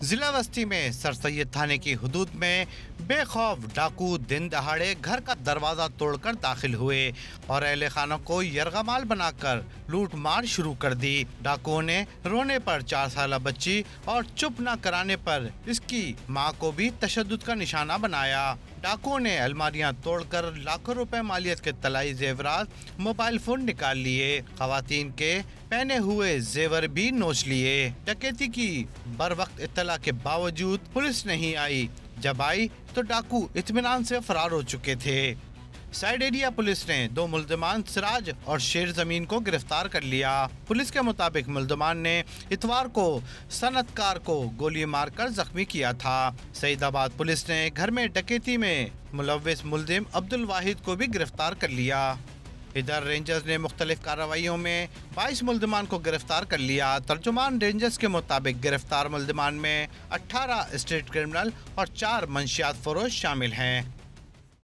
ضلع وسطی میں سر سید تھانے کی حدود میں بے خوف ڈاکو دن دہاڑے گھر کا دروازہ توڑ کر داخل ہوئے اور اہل خانہ کو یرغمال بنا کر لوٹ مار شروع کر دی۔ ڈاکوؤں نے رونے پر 4 سالہ بچی اور چپ نہ کرانے پر اس کی ماں کو بھی تشدد کا نشانہ بنایا۔ ڈاکوؤں نے الماریاں توڑ کر لاکھوں روپے مالیت کے طلائی زیورات، موبائل فون نکال لیے، خواتین کے پہنے ہوئے زیور بھی نوچ لیے۔ ڈکیتی کی بروقت اطلاع کے باوجود پولیس نہیں آئی، جب آئی تو ڈاکو اطمینان سے فرار ہو چکے تھے۔ سائیڈ ایریا پولیس نے 2 ملزمان سراج اور شیر زمین کو گرفتار کر لیا۔ پولیس کے مطابق ملزمان نے اتوار کو صنعت کار کو گولی مار کر زخمی کیا تھا۔ سعید آباد پولیس نے گھر میں ڈکیتی میں ملوث ملزم عبد الواحد کو بھی گرفتار کر لیا۔ ادھر رینجرز نے مختلف کارروائیوں میں 22 ملزمان کو گرفتار کر لیا۔ ترجمان رینجرز کے مطابق گرفتار ملزمان میں 18 اسٹریٹ کرمنل اور 4 منشیات فروش شامل ہیں۔